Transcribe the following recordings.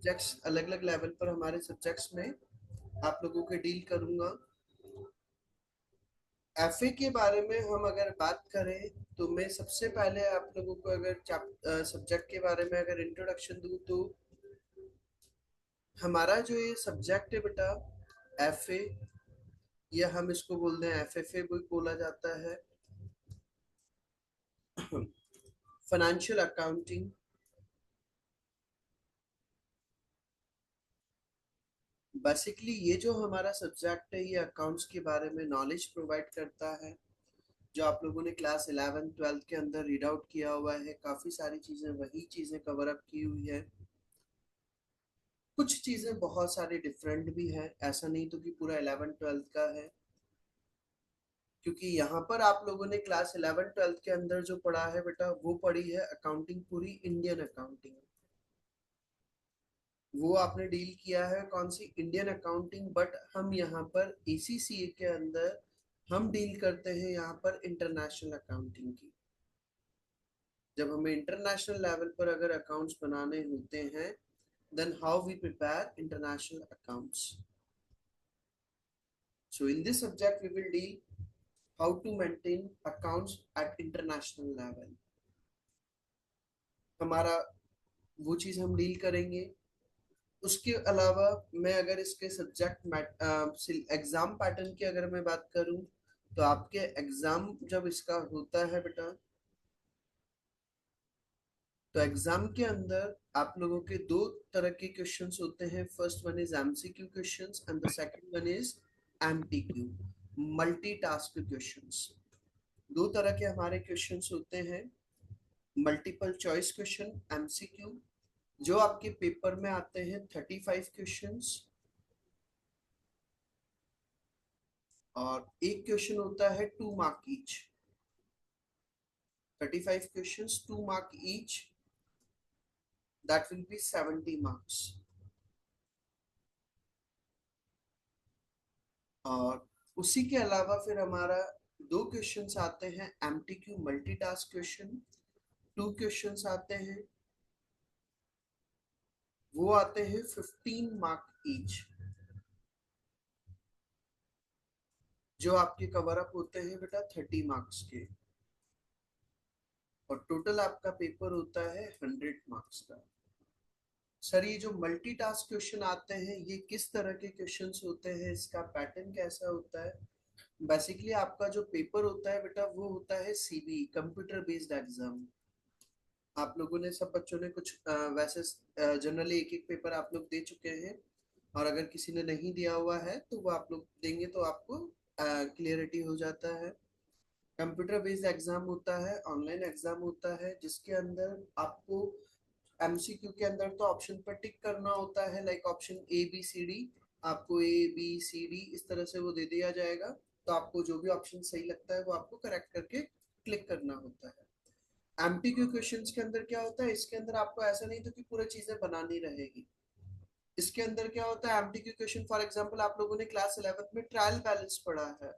Subjects अलग अलग level पर हमारे सब्जेक्ट्स में आप लोगों के डील करूंगा। एफए के बारे में हम अगर बात करें तो मैं सबसे पहले आप लोगों को अगर सब्जेक्ट के बारे में अगर इंट्रोडक्शन दूं तो हमारा जो ये सब्जेक्ट है बेटा एफए, या हम इसको बोलते हैं एफएफए भी बोला जाता है, फाइनेंशियल अकाउंटिंग। बेसिकली ये जो हमारा सब्जेक्ट है ये अकाउंट्स के बारे में नॉलेज प्रोवाइड करता है। जो आप लोगों ने क्लास 11 12 के अंदर रीड आउट किया हुआ है, काफी सारी चीजें वही चीजें कवर अप की हुई है। कुछ चीजें बहुत सारी डिफरेंट भी है, ऐसा नहीं तो कि पूरा 11 12 का है, क्योंकि यहाँ पर आप लोगों ने क्लास 11 12 के अंदर जो पढ़ा है बेटा वो पढ़ी है अकाउंटिंग, पूरी इंडियन अकाउंटिंग। वो आपने डील किया है कौन सी, इंडियन अकाउंटिंग। बट हम यहाँ पर एसीसीए के अंदर हम डील करते हैं यहाँ पर इंटरनेशनल अकाउंटिंग की। जब हमें इंटरनेशनल लेवल पर अगर अकाउंट्स बनाने होते हैं, then how we prepare international accounts. So in this subject we will deal how to maintain accounts at international level. हमारा वो चीज हम डील करेंगे। उसके अलावा मैं अगर इसके सब्जेक्ट एग्जाम पैटर्न की अगर मैं बात करूं तो आपके एग्जाम जब इसका होता है बेटा, तो एग्जाम के अंदर आप लोगों के दो तरह के क्वेश्चंस होते हैं। First one is MCQ questions and the second one is MTQ, multi task questions. दो तरह के हमारे क्वेश्चंस होते हैं। मल्टीपल चॉइस क्वेश्चन एमसीक्यू जो आपके पेपर में आते हैं 35 क्वेश्चंस, और एक क्वेश्चन होता है 2 mark each. 35 questions 2 mark each, that will be 70 marks. और उसी के अलावा फिर हमारा दो क्वेश्चंस आते हैं एमटीक्यू मल्टीटास्क क्वेश्चन। 2 क्वेश्चंस आते हैं, वो आते हैं 15 मार्क ईच, जो आपके कवर अप होते हैं बेटा 30 मार्क्स के। और टोटल आपका पेपर होता है 100 मार्क्स का। सर ये जो मल्टीटास्क क्वेश्चन आते हैं ये किस तरह के क्वेश्चंस होते हैं, इसका पैटर्न कैसा होता है? बेसिकली आपका जो पेपर होता है बेटा वो होता है सीबी, कंप्यूटर बेस्ड एग्जाम। आप लोगों ने सब बच्चों ने कुछ वैसे जनरली एक एक पेपर आप लोग दे चुके हैं, और अगर किसी ने नहीं दिया हुआ है तो वो आप लोग देंगे तो आपको क्लियरिटी हो जाता है। कंप्यूटर बेस्ड एग्जाम होता है, ऑनलाइन एग्जाम होता है, जिसके अंदर आपको एमसीक्यू के अंदर तो ऑप्शन पर टिक करना होता है, like option A B C D. आपको ए बी सी डी इस तरह से वो दे दिया जाएगा, तो आपको जो भी ऑप्शन सही लगता है वो आपको करेक्ट करके क्लिक करना होता है। एमटीक्यू क्वेश्चंस के अंदर क्या होता है, इसके अंदर आपको ऐसा नहीं तो कि पूरी चीजें बनानी रहेगी। इसके अंदर क्या होता है एमटीक्यू क्वेश्चन, फॉर एग्जांपल आप लोगों ने क्लास 11 में ट्रायल बैलेंस पढ़ा है।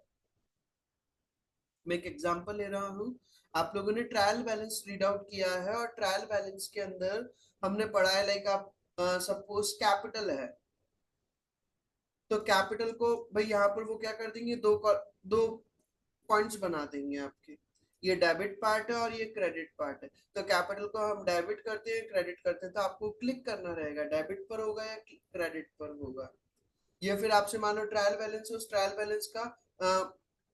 मैं एक एग्जांपल ले रहा हूँ, आप लोगों ने ट्रायल बैलेंस रीड आउट किया है, और ट्रायल बैलेंस के अंदर हमने पढ़ा है लाइक आप सपोज कैपिटल है, तो कैपिटल को भाई यहाँ पर वो क्या कर देंगे, दो पॉइंट्स बना देंगे आपके। ये डेबिट पार्ट है और ये क्रेडिट पार्ट है, तो कैपिटल को हम डेबिट करते हैं क्रेडिट करते हैं, तो आपको क्लिक करना रहेगा डेबिट पर होगा या क्रेडिट पर होगा। या फिर आपसे मानो ट्रायल बैलेंस, उस ट्रायल बैलेंस का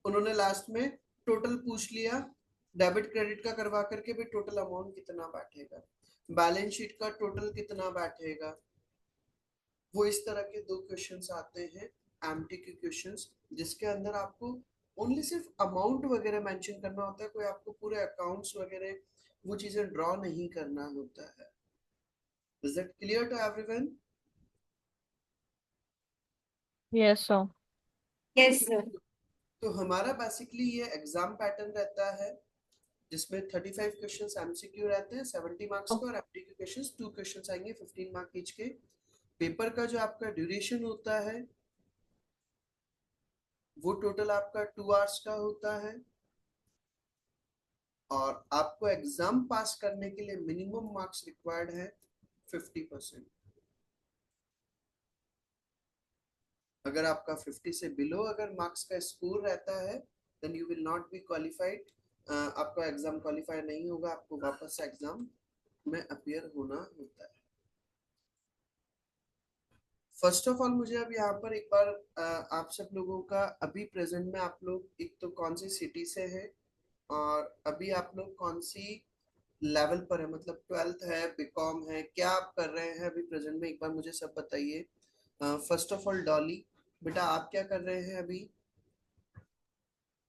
उन्होंने लास्ट में टोटल पूछ लिया, डेबिट क्रेडिट का करवा करके भी टोटल अमाउंट कितना बैठेगा, बैलेंस शीट का टोटल कितना बैठेगा। वो इस तरह के दो क्वेश्चंस आते हैं एमटीक्यू क्वेश्चंस, जिसके अंदर आपको ओनली सिर्फ अमाउंट वगैरह मेंशन करना होता है, कोई आपको पूरे अकाउंट्स वगैरह वो चीजें ड्रॉ नहीं करना होता है। Is that clear to everyone? Yes sir. Yes sir. तो हमारा बेसिकली ये एग्जाम पैटर्न रहता है, जिसमें 35 क्वेश्चंस एमसीक्यू रहते हैं 70 मार्क्स का, और एमटीक्यू क्वेश्चंस 2 क्वेश्चंस आएंगे 15 मार्क ईच के। पेपर का जो आपका ड्यूरेशन होता है वो टोटल आपका 2 आवर्स का होता है, और आपको एग्जाम पास करने के लिए मिनिमम मार्क्स रिक्वायर्ड है 50%। अगर आपका 50 से बिलो अगर मार्क्स का स्कोर रहता है then you will not be qualified, आपका एग्जाम क्वालिफाई नहीं होगा, आपको वापस एग्जाम में अपीयर होना होता है। फर्स्ट ऑफ ऑल मुझे अब यहाँ पर एक बार आप सब लोगों का अभी प्रेजेंट में आप लोग एक तो कौन सी सिटी से है और अभी आप लोग कौन सी लेवल पर है, मतलब ट्वेल्थ है, बीकॉम है, क्या आप कर रहे हैं अभी प्रेजेंट में, एक बार मुझे सब बताइए। फर्स्ट ऑफ ऑल डॉली, बेटा आप क्या कर रहे हैं अभी?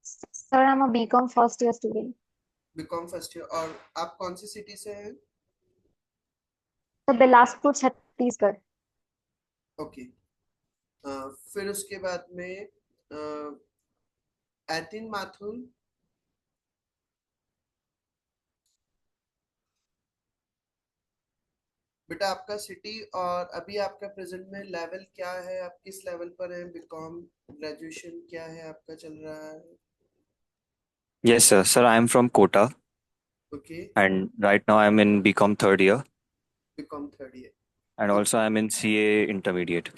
Sir, I'm a BCom first year student. BCom first year, और आप कौन सी सिटी से हैं? So Bilaspur, Chhattisgarh. ओके। फिर उसके बाद में एतिन माथुर, बेटा आपका सिटी और अभी आपका प्रेजेंट में लेवल क्या है, आप किस लेवल पर हैं, बीकॉम ग्रेजुएशन क्या है आपका चल रहा है? Yes, sir. Sir, I am from Kota, okay. and right now I'm in BCom third year, BCom third year. and also I'm in CA intermediate.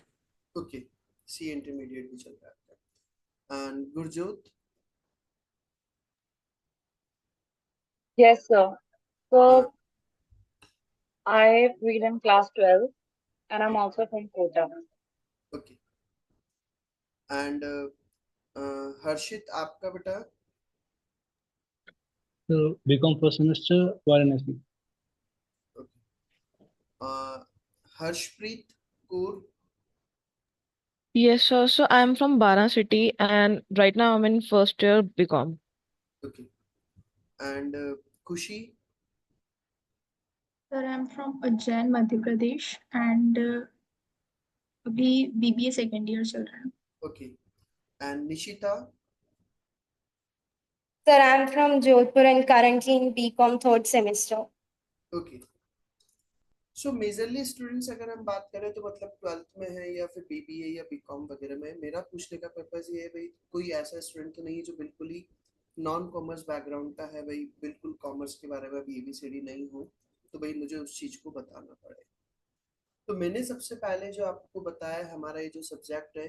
Okay, C intermediate भी चल रहा है। And Gurjot? Yes, sir. So I read in class 12 and I'm also from Kota. Okay. And Harshit आपका बेटा? So BCom first semester Varanasi. Okay. Harshpreet Kaur? Yes, sir. So I'm from Bara City and right now I'm in first year BCom. Okay. And खुशी? Sir, I'm from Ujjain, Madhya Pradesh, and अभी BBA second year चल रहा है। Okay. And Nishita? Sir, I'm from Jodhpur and currently in BCom third semester. Okay. So majorly students अगर हम बात करें तो मतलब ट्वेल्थ में है या फिर बीबीए या बीकॉम वगैरह में, मेरा पूछने का पर्पस ये है भाई कोई ऐसा स्टूडेंट तो नहीं है जो बिल्कुल ही नॉन कॉमर्स बैकग्राउंड का है, भाई बिल्कुल कॉमर्स के बारे में भी एबीसीडी नहीं हो, तो भाई मुझे उस चीज को बताना पड़े। तो मैंने सबसे पहले जो आपको बताया हमारा ये जो सब्जेक्ट है,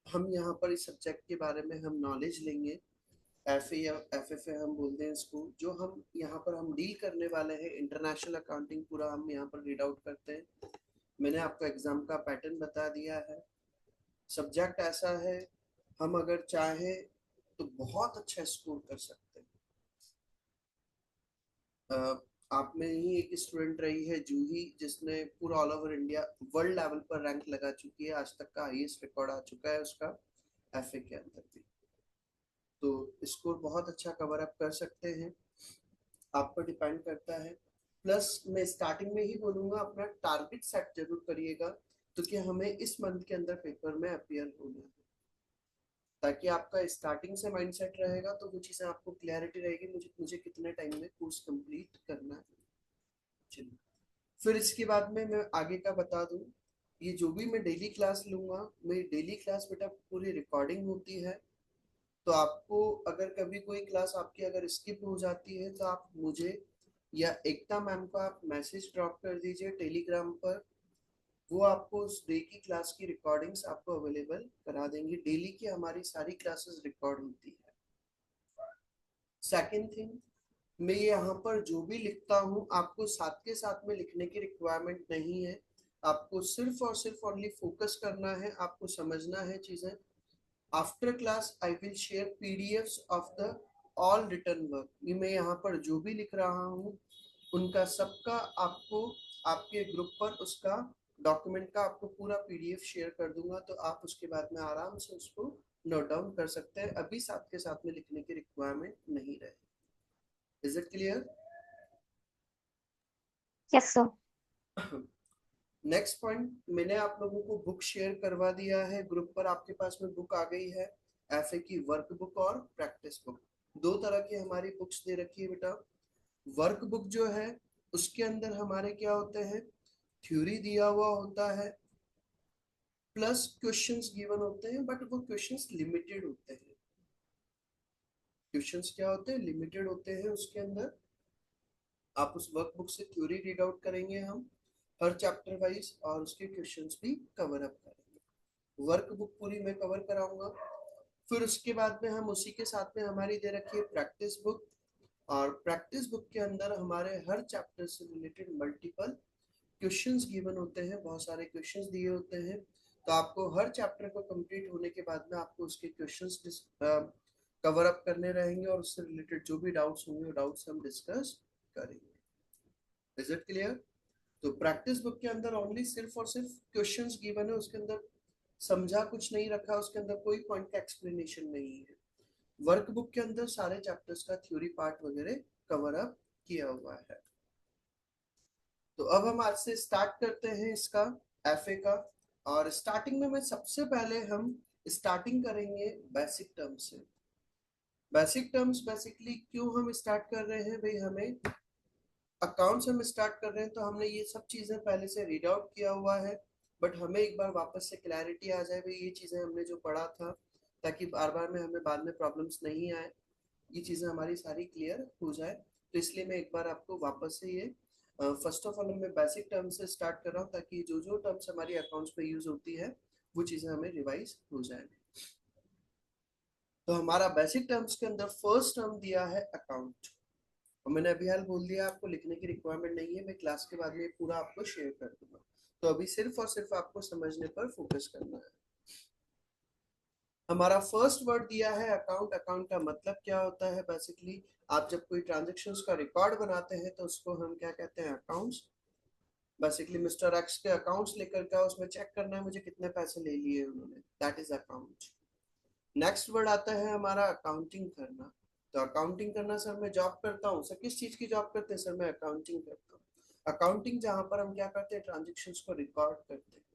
हम यहाँ पर इस सब्जेक्ट के बारे में हम नॉलेज लेंगे। एफ ए या एफ एफ ए हम बोलते हैं इसको, जो हम यहाँ पर हम डील करने वाले हैं इंटरनेशनल अकाउंटिंग पूरा हम यहाँ पर रीड आउट करते हैं। मैंने आपको एग्जाम का पैटर्न बता दिया है। सब्जेक्ट ऐसा है, हम अगर चाहें तो बहुत अच्छा स्कोर कर सकते हैं। आप में ही एक स्टूडेंट रही है जूही, जिसने पूरा all over India world level पर रैंक लगा चुकी है, आज तक का हाईएस्ट रिकॉर्ड आ चुका है उसका एफए के अंदर भी, तो स्कोर बहुत अच्छा कवर अप कर सकते हैं। आप पर डिपेंड करता है। प्लस मैं स्टार्टिंग में ही बोलूंगा अपना टारगेट सेट जरूर करिएगा, तो कि हमें इस मंथ के अंदर पेपर में अपीयर होना है, ताकि आपका स्टार्टिंग से माइंडसेट रहेगा तो वो चीज़ें आपको क्लैरिटी रहेगी मुझे मुझे कितने टाइम में कोर्स कंप्लीट करना है। चलिए, फिर इसके बाद में मैं आगे का बता दूं, ये जो भी मैं डेली क्लास लूंगा, मेरी डेली क्लास बेटा पूरी रिकॉर्डिंग होती है, तो आपको अगर कभी कोई क्लास आपकी अगर स्किप हो जाती है तो आप मुझे या एकता मैम को आप मैसेज ड्रॉप कर दीजिए टेलीग्राम पर, वो आपको उस डे की क्लास की रिकॉर्डिंग्स आपको अवेलेबल करा देंगे। डेली की हमारी सारी क्लासेस रिकॉर्ड होती है। सेकेंड थिंग, मैं यहाँ पर जो भी लिखता हूँ आपको साथ के साथ में लिखने की रिक्वायरमेंट नहीं है, आपको सिर्फ और सिर्फ ओनली फोकस करना है, आपको समझना है चीजें। After class I will share PDFs of the all written work, ये मैं यहाँ पर जो भी लिख रहा हूँ उनका सबका आपको आपके ग्रुप पर उसका डॉक्यूमेंट का आपको पूरा पीडीएफ शेयर कर दूंगा, तो आप उसके बाद में आराम से उसको नोट डाउन कर सकते हैं, अभी साथ के साथ में लिखने की रिक्वायरमेंट नहीं रहे। Is it clear? Yes, sir. Next point, मैंने आप लोगों को बुक शेयर करवा दिया है ग्रुप पर, आपके पास में बुक आ गई है एफए की वर्क बुक और प्रैक्टिस बुक, दो तरह की हमारी बुक्स दे रखी है बेटा। वर्क बुक जो है उसके अंदर हमारे क्या होते हैं, थ्योरी दिया हुआ होता है प्लस क्वेश्चंस गिवन होते हैं, बट वो क्वेश्चंस लिमिटेड होते हैं। क्वेश्चंस क्या होते हैं, लिमिटेड होते हैं उसके अंदर। आप उस वर्कबुक से थ्योरी रीड आउट करेंगे हम हर चैप्टर वाइज, और उसके क्वेश्चंस भी कवर अप करेंगे। वर्क बुक पूरी मैं कवर कराऊंगा। फिर उसके बाद में हम उसी के साथ में हमारी दे रखी है प्रैक्टिस बुक, और प्रैक्टिस बुक के अंदर हमारे हर चैप्टर से रिलेटेड मल्टीपल क्वेश्चंस गिवन होते हैं, बहुत सारे क्वेश्चंस दिए होते हैं। तो आपको हर चैप्टर को कंप्लीट होने के बाद में आपको उसके क्वेश्चंस कवर अप करने रहेंगे, और उससे रिलेटेड जो भी डाउट्स होंगे वो डाउट्स हम डिस्कस करेंगे। Is it clear? तो प्रैक्टिस बुक के अंदर ओनली सिर्फ और सिर्फ क्वेश्चंस गिवन है, उसके अंदर समझा कुछ नहीं रखा, उसके अंदर कोई पॉइंट का एक्सप्लेनेशन नहीं है। वर्क बुक के अंदर सारे चैप्टर्स का थ्योरी पार्ट वगैरह कवर अप किया हुआ है। तो अब हम आज से स्टार्ट करते हैं इसका एफए का। और स्टार्टिंग में मैं सबसे पहले हम स्टार्टिंग करेंगे बेसिक टर्म्स से। बेसिक टर्म्स बेसिकली क्यों हम स्टार्ट कर रहे हैं भाई, हमें अकाउंट्स हम स्टार्ट कर रहे हैं तो हमने ये सब चीजें पहले से रीड आउट किया हुआ है, बट हमें एक बार वापस से क्लैरिटी आ जाए भाई ये चीजें हमने जो पढ़ा था, ताकि बार बार में हमें बाद में प्रॉब्लम्स नहीं आए, ये चीजें हमारी सारी क्लियर हो जाए। तो इसलिए मैं एक बार आपको वापस से ये फर्स्ट ऑफ ऑल मैं बेसिक टर्म्स से स्टार्ट कर रहा हूँ, ताकि जो जो टर्म्स हमारी अकाउंट्स में यूज होती है वो चीजें हमें रिवाइज हो जाए। तो हमारा बेसिक टर्म्स के अंदर फर्स्ट टर्म दिया है अकाउंट, और मैंने अभी हाल बोल दिया आपको लिखने की रिक्वायरमेंट नहीं है, मैं क्लास के बाद में पूरा आपको शेयर कर दूंगा। तो अभी सिर्फ और सिर्फ आपको समझने पर फोकस करना है। हमारा फर्स्ट वर्ड दिया है अकाउंट। अकाउंट का मतलब क्या होता है? बेसिकली आप जब कोई ट्रांजेक्शन्स का रिकॉर्ड बनाते हैं तो उसको हम क्या कहते हैं? अकाउंट्स। बेसिकली मिस्टर एक्स के अकाउंट्स लेकर का उसमें चेक करना है मुझे कितने पैसे ले लिए उन्होंने, that is account. Next word आता है हमारा अकाउंटिंग करना। तो अकाउंटिंग करना सर मैं जॉब करता हूँ, सर किस चीज की जॉब करते हैं? सर मैं अकाउंटिंग करता हूँ। अकाउंटिंग जहां पर हम क्या करते हैं? ट्रांजेक्शन्स को रिकॉर्ड करते हैं।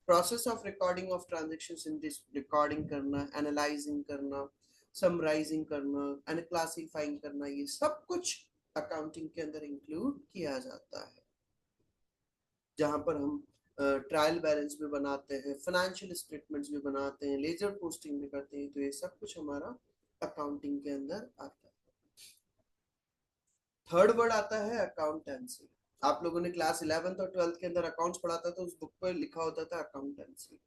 Process of recording of transactions in this, recording करना, एनालाइजिंग करना, समराइजिंग करना एंड क्लासिफाइंग करना, ये सब कुछ अकाउंटिंग के अंदर इंक्लूड किया जाता है। जहां पर हम ट्रायल बैलेंस भी बनाते हैं, फाइनेंशियल स्टेटमेंट्स भी बनाते हैं, लेजर पोस्टिंग भी करते हैं, तो ये सब कुछ हमारा अकाउंटिंग के अंदर आता है। थर्ड वर्ड आता है अकाउंटेंसी। आप लोगों ने क्लास 11th और 12th के अंदर अकाउंट्स पढ़ा था, तो उस बुक पर लिखा होता था अकाउंटेंसी।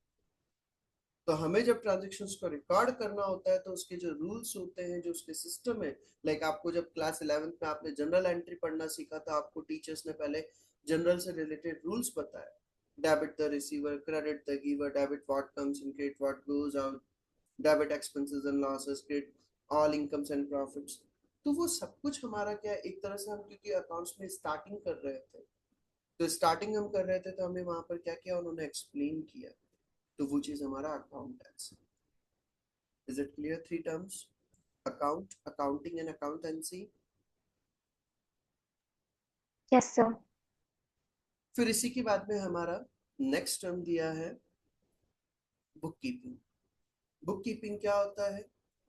तो हमें जब ट्रांजेक्शन्स को रिकॉर्ड करना होता है तो उसके जो रूल्स होते हैं, जो उसके सिस्टम है, लाइक आपको जब क्लास 11th में आपने जनरल एंट्री पढ़ना सीखा था, आपको टीचर्स ने पहले जनरल से रिलेटेड रूल्स बताए। Debit the receiver, credit the giver, debit what comes in, credit what goes out, debit expenses and losses, credit all incomes and profits. तो वो सब कुछ हमारा क्या है, एक तरह से हम क्योंकि अकाउंट्स में स्टार्टिंग कर रहे थे, तो स्टार्टिंग हम कर रहे थे तो हमें वहां पर क्या किया, उन्होंने एक्सप्लेन किया, तो वो चीज हमारा accountancy. Is it clear? Three terms, account, accounting and accountancy. Yes, sir. फिर इसी के बाद में हमारा नेक्स्ट टर्म दिया है बुक कीपिंग। बुक कीपिंग क्या होता है?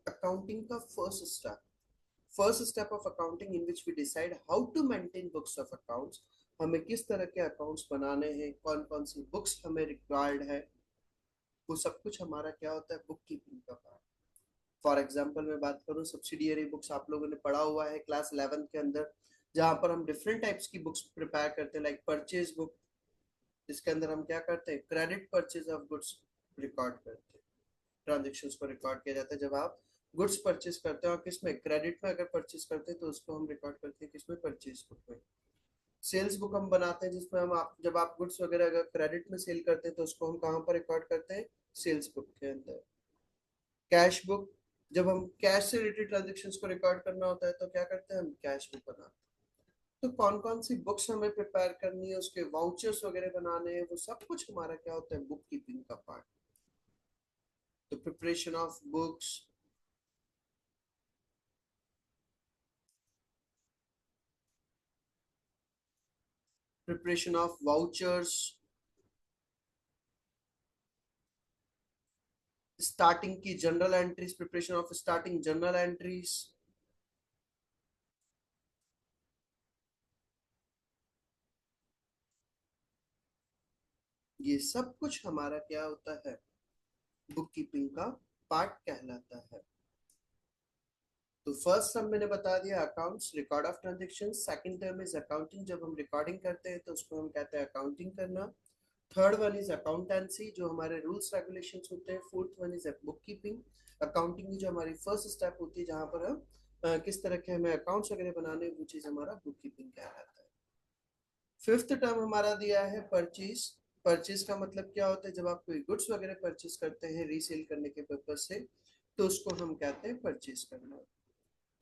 अकाउंटिंग का first step of accounting in which we decide how to maintain books of accounts. हमें किस तरह के अकाउंट्स बनाने हैं, कौन कौन सी बुक्स हमें रिक्वायर्ड है, वो सब कुछ हमारा क्या होता है? बुक कीपिंग का पार्ट। फॉर एग्जाम्पल मैं बात करूँ, सब्सिडियरी बुक्स आप लोगों ने पढ़ा हुआ है क्लास 11 के अंदर, जहाँ पर हम डिफरेंट टाइप्स की बुक्स प्रिपेयर करते हैं, लाइक परचेज बुक, जिसके अंदर हम क्या करते हैं? Credit purchase of goods record करते हैं, ट्रांजेक्शन्स को रिकॉर्ड किया जाता है जब आप गुड्स परचेज करते हैं, और किसमें? क्रेडिट में अगर परचेज करते हैं तो उसको हम रिकॉर्ड करते हैं किसमें? परचेज बुक में। सेल्स बुक हम बनाते हैं जिसमें हम जब आप गुड्स वगैरह अगर क्रेडिट में सेल करते हैं तो उसको हम कहाँ पर रिकॉर्ड करते हैं? सेल्स बुक के अंदर। कैश बुक, जब हम कैश से रिलेटेड ट्रांजेक्शन्स को रिकॉर्ड करना होता है तो क्या करते हैं? हम कैश बुक बनाते हैं। तो कौन कौन सी बुक्स हमें प्रिपेयर करनी है, उसके वाउचर्स वगैरह बनाने हैं, वो सब कुछ हमारा क्या होता है? बुक कीपिंग का पार्ट। तो preparation of books, preparation of vouchers, starting की general entries, preparation of starting general entries, ये सब कुछ हमारा क्या होता है? बुक कीपिंग का पार्ट कहलाता है। तो फर्स्ट टर्म मैंने बता दिया accounts, record of transaction. Second term is accounting, जब हम रिकॉर्डिंग करते हैं तो उसको हम कहते हैं अकाउंटिंग करना। थर्ड वन इज अकाउंटेंसी, जो हमारे रूल्स रेगुलेशंस होते हैं। Fourth one is book keeping, accounting की जो हमारी फर्स्ट स्टेप होती है जहां पर हम किस तरह के हमें अकाउंट्स वगैरह बनाने, वो चीज हमारा बुक कीपिंग कहलाता है। फिफ्थ टर्म हमारा दिया है परचेज। परचेज का मतलब क्या होता है, जब आप कोई गुड्स वगैरह परचेज करते हैं रीसेल करने के पर्पज से, तो उसको हम कहते हैं परचेज करना।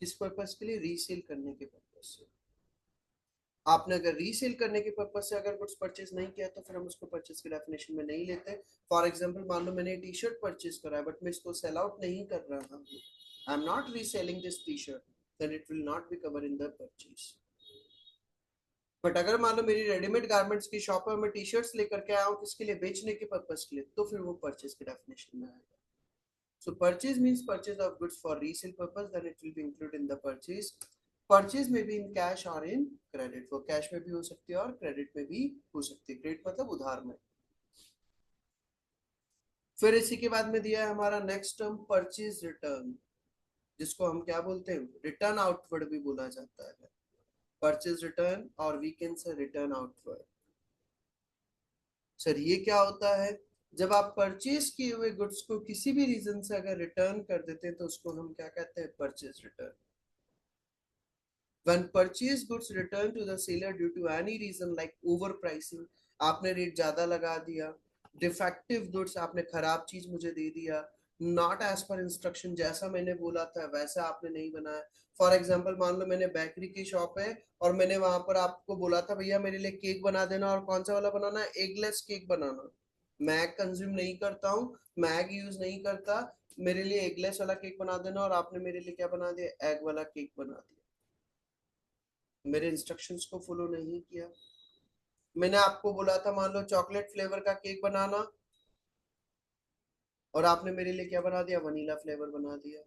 किस पर्पज के लिए? रीसेल करने के पर्पज से। आपने अगर रीसेल करने के पर्पज से अगर गुड्स परचेज नहीं किया तो फिर हम उसको परचेज की डेफिनेशन में नहीं लेते। फॉर एग्जांपल, मान लो मैंने टी शर्ट परचेज करा है बट मैं इसको सेल आउट नहीं कर रहा हूँ, I am not reselling this T shirt, then it will not be cover in the purchase. But अगर मान लो मेरी रेडीमेड गारमेंट्स की शॉप है, मैं टी शर्ट्स लेकर के आया हूँ किसके लिए? बेचने के पर्पज के लिए, तो फिर वो परचेज की डेफिनेशन में आएगा। So purchase means purchase of goods for resale purpose, then it will be included in the purchase. Purchase may be in cash or in credit. वो कैश में भी हो सकती है और क्रेडिट में भी हो सकती है। क्रेडिट मतलब उधार में। फिर इसी के बाद में दिया है हमारा नेक्स्ट टर्म परचेज रिटर्न, जिसको हम क्या बोलते हैं? रिटर्न आउटवर्ड भी बोला जाता है। परचेज रिटर्न और we can say return outward. Sir ये क्या होता है? जब आप परचेज किए हुए गुड्स को किसी भी रीजन से अगर रिटर्न कर देते हैं तो उसको हम क्या कहते हैं? Purchase return. When purchased goods returned to the seller due to any reason like overpricing, आपने रेट ज्यादा लगा दिया, डिफेक्टिव गुड्स, आपने खराब चीज मुझे दे दिया, नॉट एज पर इंस्ट्रक्शन, जैसा मैंने बोला था वैसा आपने नहीं बनाया। फॉर एग्जाम्पल, मान लो मैंने बेकरी की शॉप है और मैंने वहां पर आपको बोला था भैया मेरे लिए केक बना देना, और कौन सा वाला बनाना है? एगलेस केक बनाना। मैग कंज्यूम नहीं करता हूँ, मैग यूज नहीं करता, मेरे लिए एगलेस वाला केक बना देना, और आपने मेरे लिए क्या बना दिया? एग वाला केक बना दिया। मेरे इंस्ट्रक्शंस को फॉलो नहीं किया। मैंने आपको बोला था मान लो चॉकलेट फ्लेवर का केक बनाना, और आपने मेरे लिए क्या बना दिया? वनीला फ्लेवर बना दिया।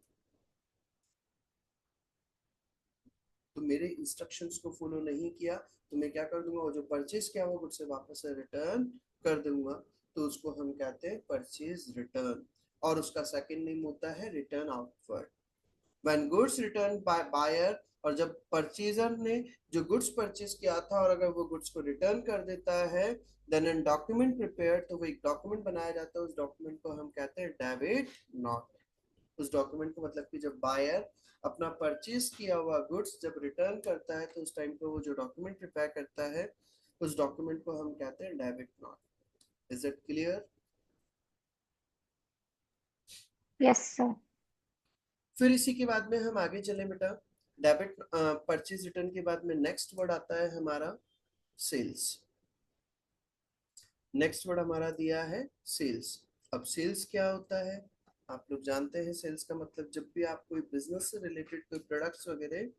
तो मेरे इंस्ट्रक्शंस को फॉलो नहीं किया तो मैं क्या कर दूंगा? वो जो परचेज किया वो गुड्स से वापस से रिटर्न कर दूंगा, तो उसको हम कहते हैं परचेज रिटर्न। और उसका सेकंड नेम होता है return outward. When goods return by buyer, और जब परचेजर ने जो गुड्स परचेज किया था और अगर वो गुड्स को रिटर्न कर देता है, देन एन डॉक्यूमेंट प्रिपेयर्ड, तो वो एक डॉक्यूमेंट बनाया जाता है, उस डॉक्यूमेंट को हम कहते हैं डेबिट नोट। उस डॉक्यूमेंट को मतलब कि जब बायर अपना परचेज किया हुआ गुड्स जब रिटर्न करता है तो उस टाइम पे वो जो डॉक्यूमेंट प्रिपेयर करता है उस डॉक्यूमेंट को हम कहते हैं debit note. Is it clear? Yes, sir. फिर इसी के बाद में हम आगे चले बेटा। डेबिट परचेज रिटर्न के बाद में नेक्स्ट वर्ड आता है हमारा सेल्स। नेक्स्ट वर्ड हमारा दिया है सेल्स। अब सेल्स क्या होता है? आप लोग जानते हैं सेल्स का मतलब, जब भी आप कोई बिजनेस से रिलेटेड कोई प्रोडक्ट्स वगैरह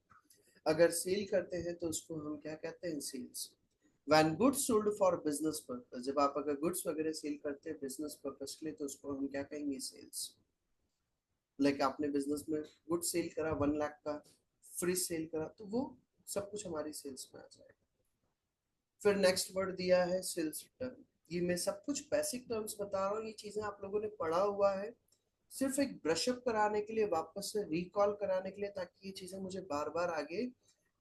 अगर सेल करते हैं तो उसको हम क्या कहते हैं? Sales. When goods sold for business purpose, जब आप अगर गुड्स वगैरह सेल करते हैं बिजनेस पर्पस के लिए तो उसको हम क्या कहेंगे? सेल्स। लाइक आपने बिजनेस में गुड सेल करा 1 लाख का, फ्रिज सेल करा, तो वो सब कुछ हमारी सेल्स में आ जाएगा। फिर नेक्स्ट वर्ड दिया है सेल्स रिटर्न। ये मैं सब कुछ बेसिक टर्म्स बता रहा हूँ, ये चीजें आप लोगों ने पढ़ा हुआ है, सिर्फ एक ब्रशअप कराने के लिए, वापस से रिकॉल कराने के लिए, ताकि ये चीजें मुझे बार बार आगे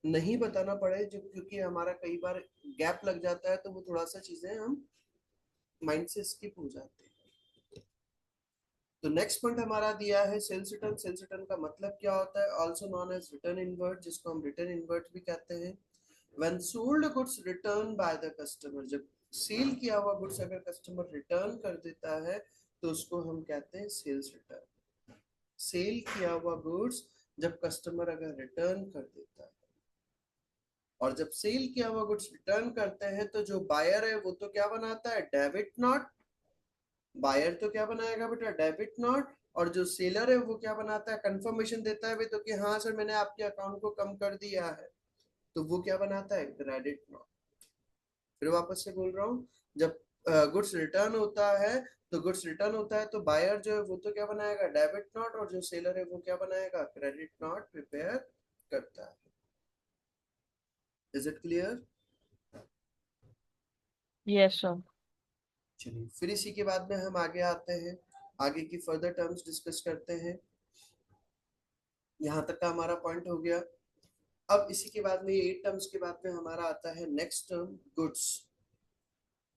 नहीं बताना पड़े, जो क्योंकि हमारा कई बार गैप लग जाता है तो वो थोड़ा सा चीजें हम माइंड से स्किप हो जाते हैं। तो नेक्स्ट पॉइंट हमारा दिया है सेल्स रिटर्न। सेल्स रिटर्न का मतलब क्या होता है? Also known as return inward, जिसको हम रिटर्न इनवर्ट भी कहते हैं। When sold goods return by the customer, जब सेल किया हुआ गुड्स अगर कस्टमर रिटर्न कर देता है तो उसको हम कहते हैं सेल्स रिटर्न। सेल किया हुआ गुड्स जब कस्टमर अगर रिटर्न कर देता है, और जब सेल किया हुआ गुड्स रिटर्न करते हैं तो जो बायर है वो तो क्या बनाता है? Debit note. बायर तो क्या बनाएगा बेटा? Debit note. और जो सेलर है वो क्या बनाता है? कंफर्मेशन देता है तो कि हाँ सर मैंने आपके अकाउंट को कम कर दिया है, तो वो क्या बनाता है? Credit note. फिर वापस से बोल रहा हूँ, जब गुड्स रिटर्न होता है तो गुड्स रिटर्न होता है तो बायर जो है वो तो क्या बनाएगा? Debit note. और जो सेलर है वो क्या बनाएगा? क्रेडिट नोट प्रिपेयर करता है। Is it clear? Yes, sir. चलिए फिर इसी के बाद में हम आगे आते हैं, आगे की फर्दर टर्म्स डिस्कस करते हैं। यहाँ तक का हमारा पॉइंट हो गया। अब इसी के बाद में 8 टर्म्स के बाद में हमारा आता है next term goods.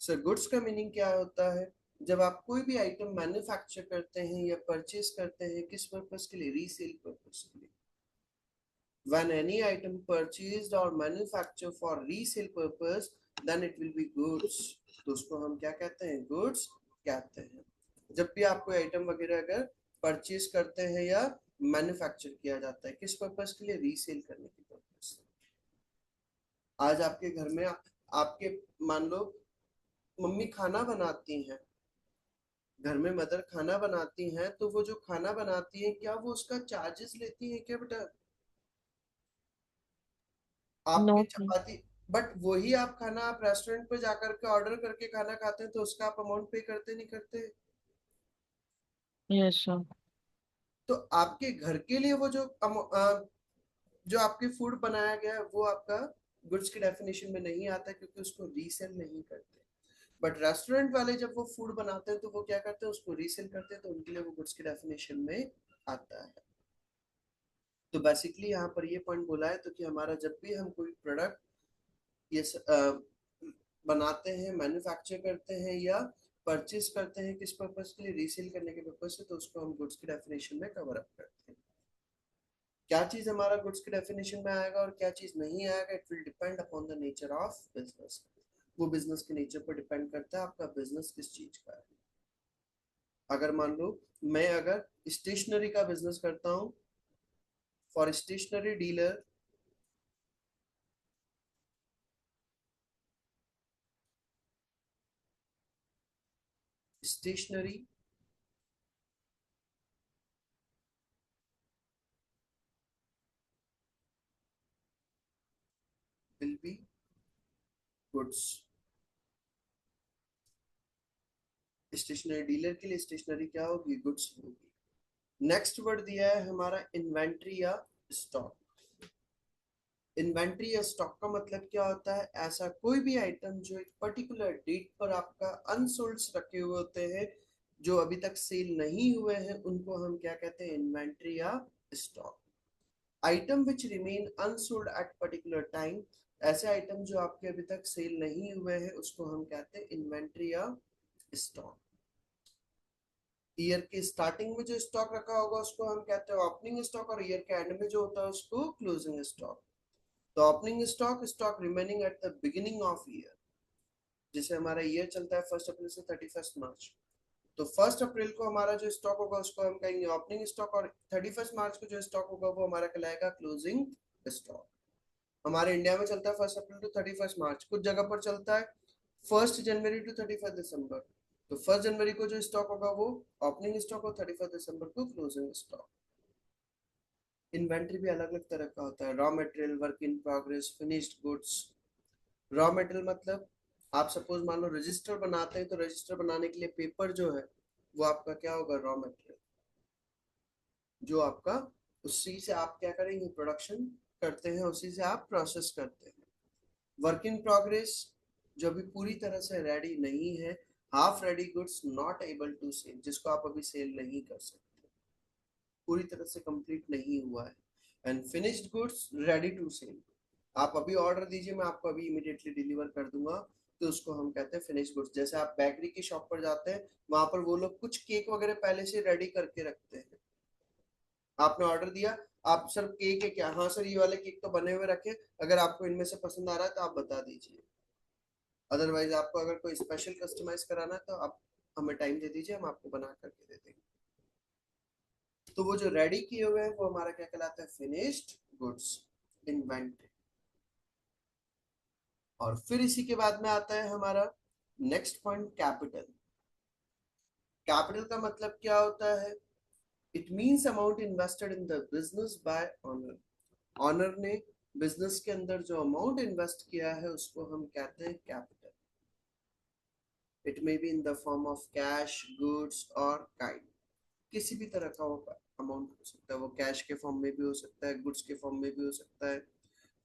Sir goods का मीनिंग क्या होता है? जब आप कोई भी आइटम मैन्युफैक्चर करते हैं या परचेज करते हैं, किस पर्पस के लिए? रीसेल पर्पस के लिए। When any item purchased or manufactured for resale purpose, then it will be goods. तो उसको हम क्या कहते हैं? गुड्स कहते हैं। जब भी आप कोई आइटम वगैरह अगर परचेज करते हैं या मैन्युफैक्चर किया जाता है, किस पर्पस के लिए? रीसेल करने की पर्पस। आज आपके घर में आपके मान लो मम्मी खाना बनाती हैं, घर में मदर खाना बनाती हैं, तो वो जो खाना बनाती है, क्या वो उसका चार्जेस लेती है क्या बेटा? आपकी No, sir. चपाती, बट वही आप खाना आप रेस्टोरेंट पे जाकर के ऑर्डर करके खाना खाते हैं, तो उसका आप अमाउंट पे करते नहीं करते? Yes, sir. तो आपके घर के लिए वो जो आपके फूड बनाया गया है, वो आपका गुड्स की डेफिनेशन में नहीं आता, क्योंकि उसको रीसेल नहीं करते। बट रेस्टोरेंट वाले जब वो फूड बनाते हैं, तो वो क्या करते हैं? उसको रीसेल करते हैं, तो उनके लिए वो गुड्स की डेफिनेशन में आता है। तो बेसिकली यहाँ पर ये पॉइंट बोला है, तो कि हमारा जब भी हम कोई प्रोडक्ट ये बनाते हैं, मैन्युफैक्चर करते हैं या परचेज करते हैं, किस पर्पस के लिए? रीसेल करने के पर्पस से, तो उसको हम गुड्स की डेफिनेशन में कवर अप करते हैं। क्या चीज हमारा गुड्स की डेफिनेशन में आएगा और क्या चीज नहीं आएगा, it will depend upon the nature of business. वो बिजनेस के नेचर पर डिपेंड करता है आपका बिजनेस किस चीज का है। अगर मान लो मैं अगर स्टेशनरी का बिजनेस करता हूँ, for stationery dealer stationery will be goods। Stationery dealer के लिए स्टेशनरी क्या होगी? गुड्स होगी। नेक्स्ट वर्ड दिया है हमारा इन्वेंट्री या स्टॉक। इन्वेंट्री या स्टॉक का मतलब क्या होता है? ऐसा कोई भी आइटम जो एक पर्टिकुलर डेट पर आपका अनसोल्ड रखे हुए होते हैं, जो अभी तक सेल नहीं हुए हैं, उनको हम क्या कहते हैं? इन्वेंट्री या stock. Item which remain unsold at particular time, ऐसे आइटम जो आपके अभी तक सेल नहीं हुए हैं, उसको हम कहते हैं इन्वेंट्री या स्टॉक। ईयर के स्टार्टिंग में जो स्टॉक रखा होगा उसको हम कहते हैं ओपनिंग स्टॉक, और ईयर के एंड में जो होता है उसको क्लोजिंग स्टॉक। तो opening stock, stock remaining at the beginning of year. जैसे हमारा ईयर चलता है 1 अप्रैल से 31 मार्च, तो 1 अप्रैल को हमारा जो स्टॉक होगा उसको हम कहेंगे ओपनिंग स्टॉक, और 31 मार्च को जो स्टॉक होगा वो हमारा कहलाएगा क्लोजिंग स्टॉक। हमारे इंडिया में चलता है 1 अप्रैल टू 31 मार्च, कुछ जगह पर चलता है 1 जनवरी टू 31 दिसंबर। तो 1 जनवरी को जो स्टॉक होगा वो ओपनिंग स्टॉक, और 31 दिसंबर को क्लोजिंग स्टॉक। इन्वेंट्री भी अलग अलग तरह का होता है। Raw material, work in progress, finished goods. Raw material मतलब आप सपोज मान लो रजिस्टर बनाते हैं, तो रजिस्टर बनाने के लिए पेपर जो है वो आपका क्या होगा? रॉ मटेरियल, जो आपका उसी से आप क्या करेंगे? प्रोडक्शन करते हैं, उसी से आप प्रोसेस करते हैं। वर्क इन प्रोग्रेस, जो अभी पूरी तरह से रेडी नहीं है, half ready goods, not able to sell, जिसको आप अभी सेल नहीं कर सकते, पूरी तरह से कंप्लीट नहीं हुआ है। And finished goods, ready to sell, आप अभी ऑर्डर दीजिए, मैं आपको अभी इमीडिएटली डिलीवर कर दूंगा, तो उसको हम कहते हैं फिनिश गुड्स। जैसे आप बेकरी की शॉप पर जाते हैं, वहां पर वो लोग कुछ केक वगैरह पहले से रेडी करके रखते हैं। आपने ऑर्डर दिया, आप सर केक है क्या? हाँ सर ये वाले केक तो बने हुए रखे, अगर आपको इनमें से पसंद आ रहा है तो आप बता दीजिए, अदरवाइज आपको अगर कोई स्पेशल कस्टमाइज कराना है तो आप हमें टाइम दे दीजिए, हम आपको बना करके दे देंगे। तो वो जो रेडी किए हुए हैं वो हमारा क्या कहलाता है? Finished goods, inventory. और फिर इसी के बाद में आता है हमारा नेक्स्ट पॉइंट, कैपिटल। कैपिटल का मतलब क्या होता है? It means amount invested in the business by owner. Owner ने बिजनेस के अंदर जो अमाउंट इन्वेस्ट किया है उसको हम कहते हैं capital. It may be in the form of cash, goods और काइंड, किसी भी तरह का वो अमाउंट हो सकता है। वो कैश के फॉर्म में भी हो सकता है, गुड्स के फॉर्म में भी हो सकता है,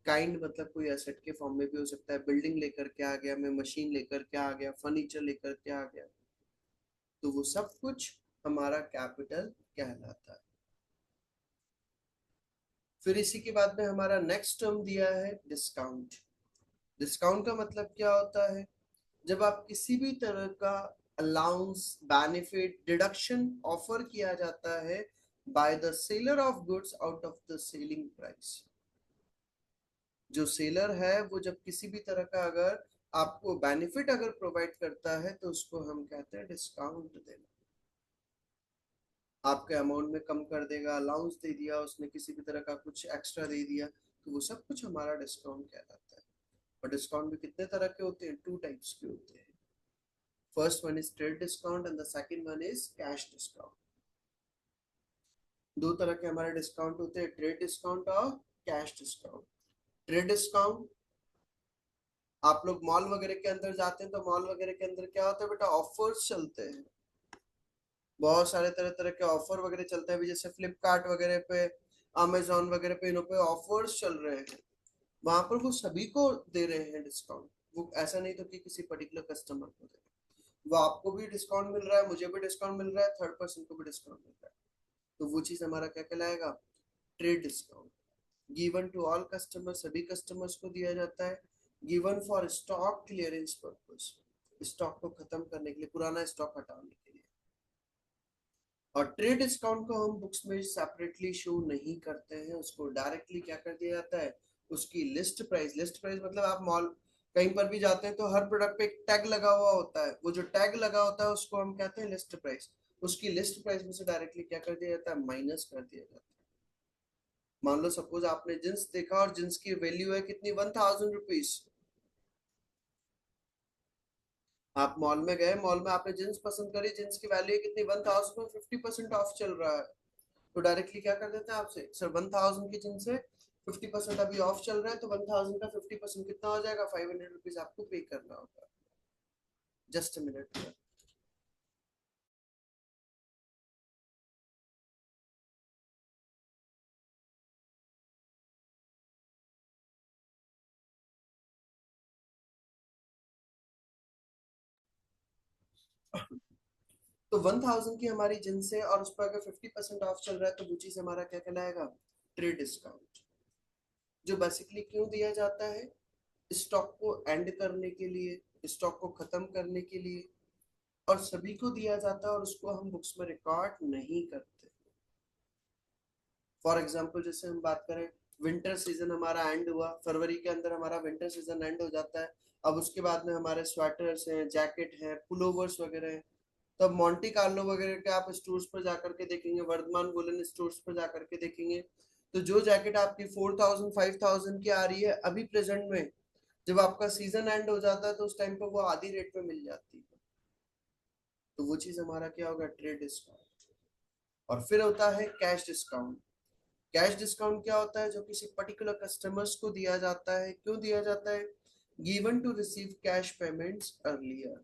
काइंड मतलब कोई एसेट के फॉर्म में भी हो सकता है। बिल्डिंग लेकर के आ गया, मैं मशीन लेकर के आ गया, फर्नीचर लेकर के आ गया, तो वो सब कुछ हमारा कैपिटल कहलाता है। फिर इसी के बाद में हमारा नेक्स्ट टर्म दिया है डिस्काउंट। डिस्काउंट का मतलब क्या होता है? जब आप किसी भी तरह का अलाउंस, बेनिफिट, डिडक्शन ऑफर किया जाता है by the seller of goods out of the selling price. जो सेलर है वो जब किसी भी तरह का अगर आपको बेनिफिट अगर प्रोवाइड करता है तो उसको हम कहते हैं डिस्काउंट देना। आपके अमाउंट में कम कर देगा, अलाउंस दे दिया उसने, किसी भी तरह का कुछ एक्स्ट्रा दे दिया, तो वो सब कुछ हमारा डिस्काउंट कहलाता है। और डिस्काउंट भी कितने तरह के होते हैं? 2 टाइप्स के होते हैं। First one is trade discount and the second one is cash discount. 2 तरह के हमारे डिस्काउंट होते हैं, ट्रेड डिस्काउंट और कैश डिस्काउंट। ट्रेड डिस्काउंट, आप लोग मॉल वगैरह के अंदर जाते हैं तो मॉल वगैरह के अंदर क्या होता है बेटा? ऑफर्स चलते हैं, बहुत सारे तरह तरह के ऑफर वगैरह चलते हैं। जैसे फ्लिपकार्ट वगैरह पे, अमेजोन वगैरह पे, इन पे ऑफर्स चल रहे हैं, वहां पर वो सभी को दे रहे हैं डिस्काउंट। वो ऐसा नहीं तो कि किसी पर्टिकुलर कस्टमर को दे, वो आपको भी डिस्काउंट मिल रहा है, मुझे भी डिस्काउंट मिल रहा है, थर्ड पर्सन को भी डिस्काउंट मिल रहा है। तो वो चीज हमारा क्या कहलाएगा? Trade discount. Given to all customer, सभी कस्टमर्स को दिया जाता है। Given for stock clearance purpose, stock को खत्म करने के लिए, पुराना स्टॉक हटाने के लिए। और ट्रेड डिस्काउंट को हम बुक्स में सेपरेटली शो नहीं करते हैं, उसको डायरेक्टली क्या कर दिया जाता है? उसकी लिस्ट प्राइस, लिस्ट प्राइस मतलब आप मॉल कहीं पर भी जाते हैं तो हर प्रोडक्ट पे एक टैग लगा हुआ होता है, वो जो टैग लगा होता है उसको हम कहते हैं लिस्ट प्राइस। उसकी लिस्ट प्राइस में से डायरेक्टली क्या कर दिया जाता है? माइनस कर दिया जाता है। मान लो सपोज आपने जींस देखा और जींस की वैल्यू है कितनी? 1000 रुपीज। आप मॉल में गए, मॉल में आपने जींस पसंद करी, जींस की वैल्यू कितनी? 1000 में 50% ऑफ चल रहा है, तो डायरेक्टली क्या कर देते हैं आपसे? सर 1000 की जींस है, 50% अभी ऑफ चल रहा है, तो 1000 का 50% कितना हो जाएगा? 500 रुपीज आपको पे करना होगा। Just a minute. तो 1000 की हमारी जींस है और उस पर अगर 50% ऑफ चल रहा है तो वो चीज हमारा क्या कहलाएगा? Trade discount. जो बेसिकली क्यों दिया जाता है? स्टॉक को एंड करने के लिए, स्टॉक को खत्म करने के लिए, और सभी को दिया जाता है और उसको हम बुक्स में रिकॉर्ड नहीं करते। फॉर एग्जाम्पल जैसे हम बात करें, विंटर सीजन हमारा एंड हुआ, फरवरी के अंदर हमारा विंटर सीजन एंड हो जाता है। अब उसके बाद में हमारे स्वेटर्स हैं, जैकेट हैं, पुलोवर्स वगैरह हैं। तब मॉन्टी कार्लो वगैरह के आप स्टोर्स पर जाकर के देखेंगे, वर्धमान वुलन स्टोर्स पर जाकर के देखेंगे, तो जो जैकेट आपकी 4000 5000 की आ रही है अभी प्रेजेंट में, जब आपका सीजन एंड हो जाता है तो उस टाइम पर वो आधी रेट पे मिल जाती है। तो वो चीज हमारा क्या होगा? Trade discount. और फिर होता है कैश डिस्काउंट। कैश डिस्काउंट क्या होता है? जो किसी पर्टिकुलर कस्टमर्स को दिया जाता है। क्यों दिया जाता है? Given to receive cash payments earlier,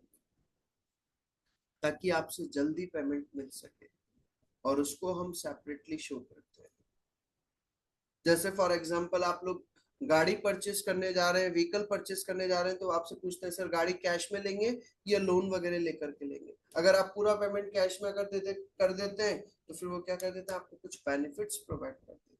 ताकि आपसे जल्दी पेमेंट मिल सके, और उसको हम सेपरेटली शो करते हैं। जैसे फॉर एग्जांपल आप लोग गाड़ी परचेस करने जा रहे हैं, व्हीकल परचेस करने जा रहे हैं, तो आपसे पूछते हैं सर गाड़ी कैश में लेंगे या लोन वगैरह लेकर के लेंगे। अगर आप पूरा पेमेंट कैश में कर देते हैं तो फिर वो क्या कर देते हैं? आपको कुछ बेनिफिट्स प्रोवाइड कर देते हैं।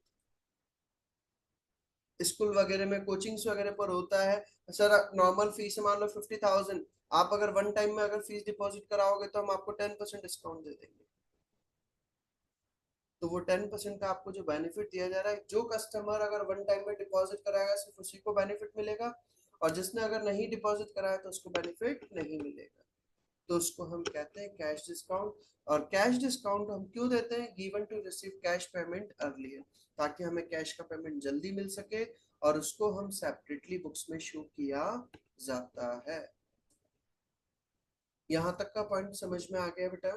स्कूल वगैरह में, कोचिंग्स वगैरह पर होता है, सर नॉर्मल फीस मान लो 50,000, आप अगर वन टाइम में अगर फीस डिपॉजिट कराओगे तो हम आपको 10% डिस्काउंट दे देंगे। तो वो 10% का आपको जो बेनिफिट दिया जा रहा है, जो कस्टमर अगर वन टाइम में डिपॉजिट कराएगा सिर्फ उसी को बेनिफिट मिलेगा, और जिसने अगर नहीं डिपॉजिट कराया तो उसको बेनिफिट नहीं मिलेगा। तो उसको हम कहते हैं कैश डिस्काउंट। और कैश डिस्काउंट हम क्यों देते हैं? Given to receive cash payment earlier, ताकि हमें कैश का पेमेंट जल्दी मिल सके, और उसको हम सेपरेटली बुक्स में शो किया जाता है। यहाँ तक का पॉइंट समझ में आ गया बेटा?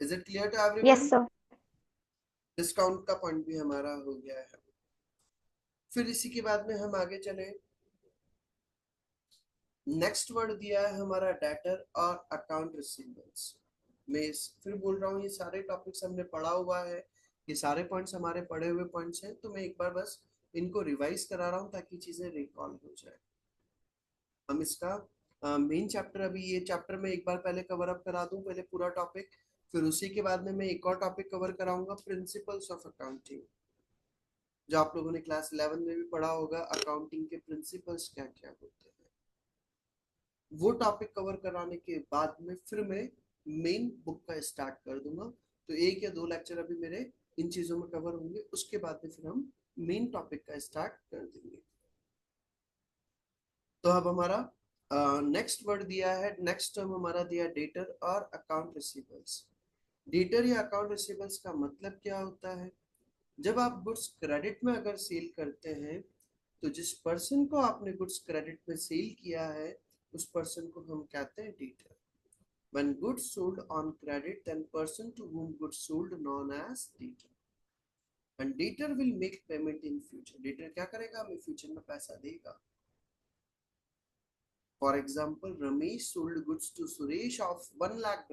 Is it clear to everyone? Yes, sir. Discount का पॉइंट भी हमारा हो गया है। फिर इसी के बाद में हम आगे चले। नेक्स्ट वर्ड दिया है हमारा डेटर और अकाउंट रिसीवेबल्स। मैं फिर बोल रहा हूँ, ये सारे टॉपिक्स हमने पढ़ा हुआ है, ये सारे पॉइंट्स हमारे पढ़े हुए पॉइंट्स हैं, तो मैं एक बार बस इनको रिवाइज करा रहा हूँ ताकि चीजें रिकॉल हो जाए। हम इसका मेन चैप्टर, अभी ये चैप्टर में एक बार पहले कवर अप करा दूं, पहले पूरा टॉपिक, फिर उसी के बाद में मैं एक और टॉपिक कवर कराऊंगा, प्रिंसिपल्स ऑफ अकाउंटिंग। जो आप लोगों ने क्लास 11 में भी पढ़ा होगा, अकाउंटिंग के प्रिंसिपल्स क्या क्या होते हैं, वो टॉपिक कवर कराने के बाद में फिर मैं मेन बुक का स्टार्ट कर दूंगा। तो 1 या 2 लेक्चर अभी मेरे इन चीजों में कवर होंगे, उसके बाद में फिर हम मेन टॉपिक का स्टार्ट कर देंगे। तो अब हमारा नेक्स्ट वर्ड दिया है, नेक्स्ट टर्म हमारा दिया डेटर और अकाउंट रिसीवेबल्स। डेटर या अकाउंट रिसीवेबल्स का मतलब क्या होता है? जब आप गुड्स क्रेडिट में अगर सेल करते हैं तो जिस पर्सन को आपने गुड्स क्रेडिट में सेल किया है उस पर्सन को हम कहते हैं debtor. When goods sold on credit, then person to whom goods sold known as debtor. And debtor will make payment in future. Debtor क्या करेगा? हमें फ्यूचर में पैसा देगा। For example, Ramesh sold goods to Suresh of $1 lakh.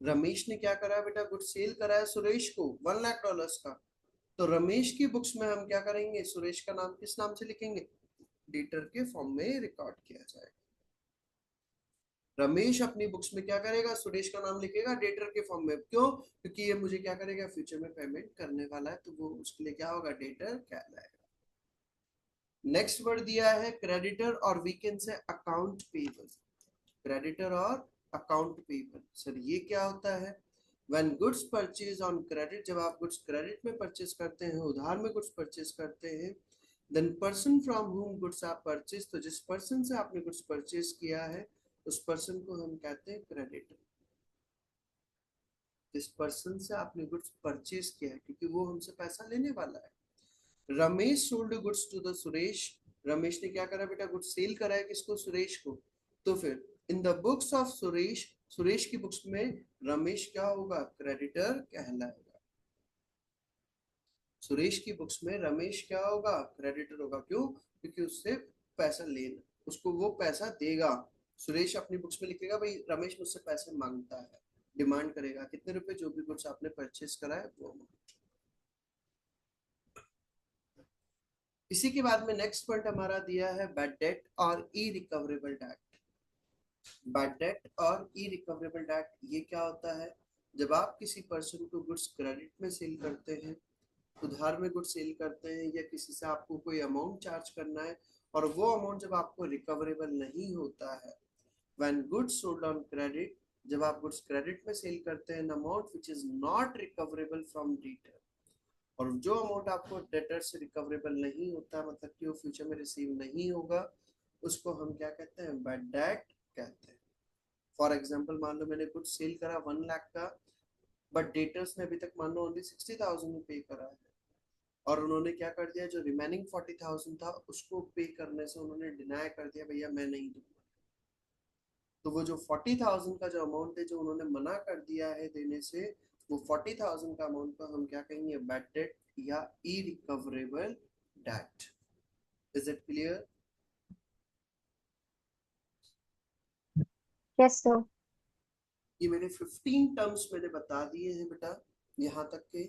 Ramesh ने क्या करा बेटा? गुड्स सेल करा है सुरेश को $1 लाख का। तो रमेश की बुक्स में हम क्या करेंगे? सुरेश का नाम किस नाम से लिखेंगे? डेटर के फॉर्म में रिकॉर्ड किया जाएगा। रमेश अपनी बुक्स में क्या करेगा? सुरेश का नाम लिखेगा डेटर के फॉर्म में। क्यों? क्योंकि ये मुझे क्या करेगा? फ्यूचर में पेमेंट करने वाला है, तो वो उसके लिए क्या होगा? डेटर कहलाएगा। नेक्स्ट वर्ड दिया है क्रेडिटर और we can say account payable. Creditor और अकाउंट पेबल। सर ये क्या होता है? When goods purchase on credit, जब आप गुड्स क्रेडिट में परचेस करते हैं, उधार में गुड्स परचेस करते हैं, then person from whom goods are purchased, तो जिस पर्सन से आपने गुड्स परचेस किया है उस पर्सन को हम कहते हैं क्रेडिटर। जिस पर्सन से आपने गुड्स परचेस किया है, क्योंकि वो हमसे पैसा लेने वाला है। Ramesh sold goods to the Suresh. Ramesh ने क्या करा बेटा? गुड्स सेल करा है किसको? सुरेश को। तो फिर in the books of Suresh, Suresh की बुक्स में रमेश क्या होगा? क्रेडिटर कहलाएगा। सुरेश की बुक्स में रमेश क्या होगा? क्रेडिटर होगा। क्यों? क्योंकि उससे पैसा लेना, उसको वो पैसा देगा। सुरेश अपनी बुक्स में लिखेगा भाई रमेश मुझसे पैसे मांगता है, डिमांड करेगा कितने रुपए, जो भी गुड्स आपने परचेस करा है वो। इसी के बाद में नेक्स्ट पॉइंट हमारा दिया है बैड डेट और ई रिकवरेबल डेट। बैड डेट और ई रिकवरेबल डेट ये क्या होता है? जब आप किसी पर्सन को गुड्स क्रेडिट में सेल करते हैं, उधार में गुड्स सेल करते हैं, या किसी से आपको कोई अमाउंट चार्ज करना है और वो अमाउंट जब आपको रिकवरेबल नहीं होता है। When goods sold on credit, जब आप गुड्स क्रेडिट में सेल करते हैं, amount which is not recoverable from debtor, और जो अमाउंट आपको डेटर से रिकवरेबल नहीं होता, मतलब कि वो फ्यूचर में रिसीव नहीं होगा, उसको हम क्या कहते हैं? बैड डेट कहते हैं। फॉर एग्जाम्पल, मान लो मैंने गुड्स सेल करा 1 लाख का, बट डेटर्स ने अभी तक मान लो ओनली 60,000 में पे करा है, और उन्होंने क्या कर दिया? जो रिमेनिंग 40,000 था उसको पे करने से उन्होंने डिनाई कर दिया, भैया मैं नहीं दूंगा। तो वो जो 40,000 का जो अमाउंट है जो उन्होंने मना कर दिया है देने से, वो 40,000 का अमाउंट को हम क्या कहेंगे? बैड डेट या irrecoverable debt. Is it clear? Yes, sir. ये मैंने 15 टर्म्स मैंने बता दिए हैं बेटा यहाँ तक के।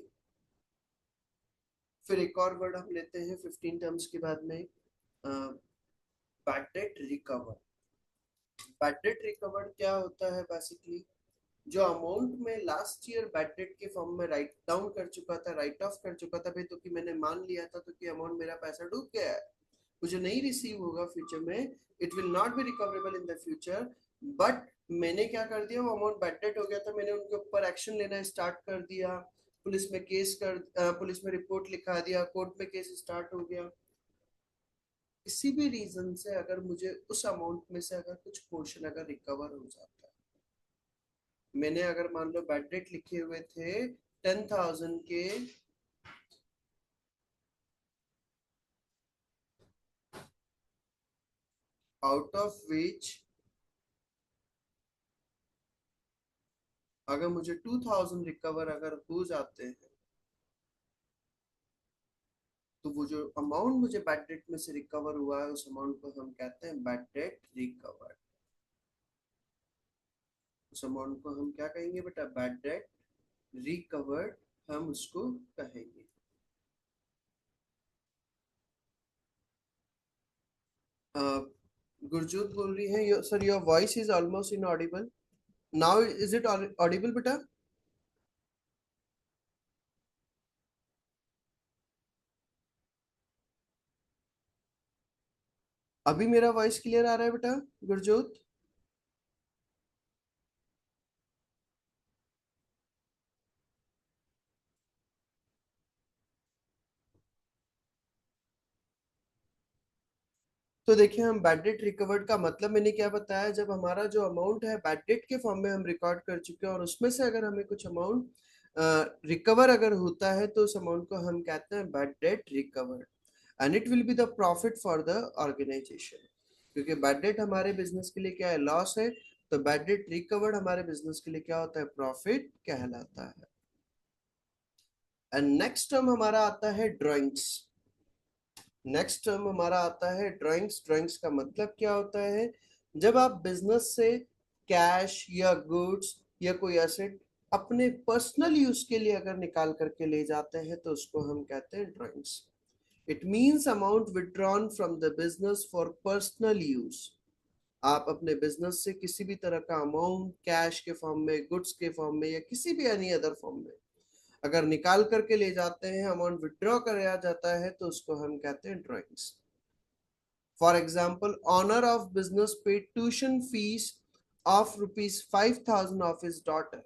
फिर एक और वर्ड हम लेते हैं 15 टर्म्स के बाद में, bad debt recover. Bad debt recovered क्या होता है? बेसिकली जो अमाउंट में लास्ट ईयर बैड डेट के फॉर्म में राइट डाउन कर चुका था, राइट ऑफ कर चुका था भाई, तो कि मैंने मान लिया था तो कि अमाउंट मेरा पैसा डूब गया है, मुझे नहीं रिसीव होगा फ्यूचर में, it will not B recoverable in the future. But मैंने क्या कर दिया? वो अमाउंट बैड डेट हो गया था, मैंने उनके ऊपर एक्शन लेना स्टार्ट कर दिया, पुलिस में केस कर, पुलिस में रिपोर्ट लिखा दिया, कोर्ट में केस स्टार्ट हो गया। किसी भी रीजन से अगर मुझे उस अमाउंट में से अगर कुछ पोर्शन अगर रिकवर हो जाता है, मैंने अगर मान लो बैड डेट लिखे हुए थे 10,000 के, आउट ऑफ विच अगर मुझे 2,000 रिकवर अगर हो जाते हैं, तो वो जो अमाउंट मुझे बैड डेट में से रिकवर हुआ है उस अमाउंट को हम कहते हैं बैड डेट रिकवर्ड। उस अमाउंट को हम क्या कहेंगे बेटा? बैड डेट रिकवर्ड हम उसको कहेंगे। गुरजोत बोल रही है sir your voice is almost inaudible now, is it Audible बेटा? अभी मेरा वॉइस क्लियर आ रहा है बेटा गुरजोत? तो देखिए, हम बैड डेट रिकवर्ड का मतलब मैंने क्या बताया, जब हमारा जो अमाउंट है बैड डेट के फॉर्म में हम रिकॉर्ड कर चुके हैं और उसमें से अगर हमें कुछ अमाउंट रिकवर अगर होता है तो उस अमाउंट को हम कहते हैं bad debt recovered, and it will be the profit for the organisation. क्योंकि बैड डेट हमारे बिजनेस के लिए क्या है, लॉस है, तो बैड डेट रिकवर्ड हमारे बिजनेस के लिए क्या होता है, प्रॉफिट कहलाता है। एंड नेक्स्ट टर्म हमारा आता है ड्राइंग्स। नेक्स्ट टर्म हमारा आता है ड्राइंग्स। ड्राइंग्स का मतलब क्या होता है, जब आप बिजनेस से कैश या गुड्स या कोई एसेट अपने पर्सनल यूज के लिए अगर निकाल करके ले जाते हैं तो उसको हम कहते हैं drawings. It means amount withdrawn from the business for personal use. आप अपने बिजनेस से किसी भी तरह का अमाउंट कैश के फॉर्म में, गुड्स के फॉर्म में या किसी भी एनी अदर फॉर्म में अगर निकाल करके ले जाते हैं, अमाउंट विथड्रॉ कराया जाता है तो उसको हम कहते हैं drawings. For example, owner of business paid tuition fees of ₹5,000 of his daughter.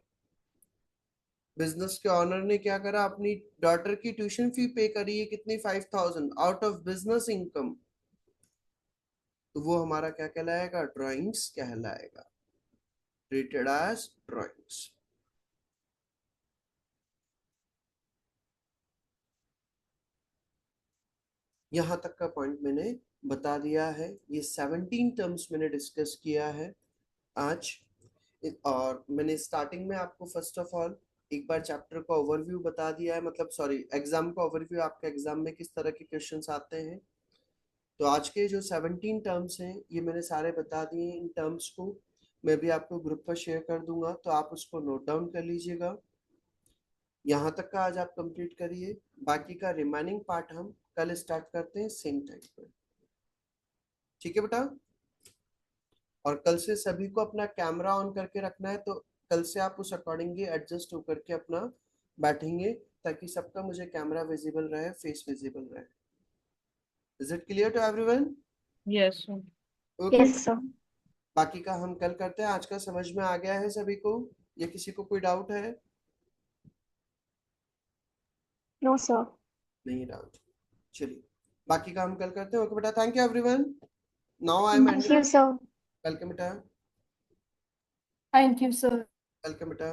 Business के ऑनर ने क्या करा, अपनी डॉटर की ट्यूशन फी पे करी है, कितनी, 5,000 आउट ऑफ बिजनेस इनकम, तो वो हमारा क्या कहलाएगा, ड्राइंग्स कहलाएगा, ट्रीटेड एज ड्राइंग्स। यहां तक का पॉइंट मैंने बता दिया है। ये 17 टर्म्स मैंने डिस्कस किया है आज, और मैंने स्टार्टिंग में आपको फर्स्ट ऑफ ऑल एक बार चैप्टर का ओवरव्यू बता दिया है, मतलब सॉरी एग्जाम का ओवरव्यू, आपके एग्जाम में किस तरह के क्वेश्चंस आते हैं। तो आज के जो 17 टर्म्स हैं ये मैंने सारे बता दिए। इन टर्म्स को मैं भी आपको ग्रुप पर शेयर कर दूंगा, तो आप उसको नोट डाउन कर लीजिएगा। यहाँ तक का आज आप कंप्लीट करिए, बाकी का रिमेनिंग पार्ट हम कल स्टार्ट करते हैं सेम टाइम पर। ठीक है बेटा? और कल से सभी को अपना कैमरा ऑन करके रखना है, तो कल से आप उस अकॉर्डिंगली एडजस्ट होकर के अपना बैठेंगे ताकि सबका मुझे कैमरा विजिबल रहे, फेस विजिबल रहे। Is it clear to everyone? Yes, sir. Okay. Yes, sir. बाकी का हम कल करते हैं। आज का समझ में आ गया है सभी को, या किसी को कोई डाउट है? No, sir. नहीं डाउट, चलिए बाकी का हम कल करते हैं। ओके बेटा, thank you everyone. Now I am Thank ending. you, sir. Welcome बेटा, Thank you, sir. वेलकम बेटा।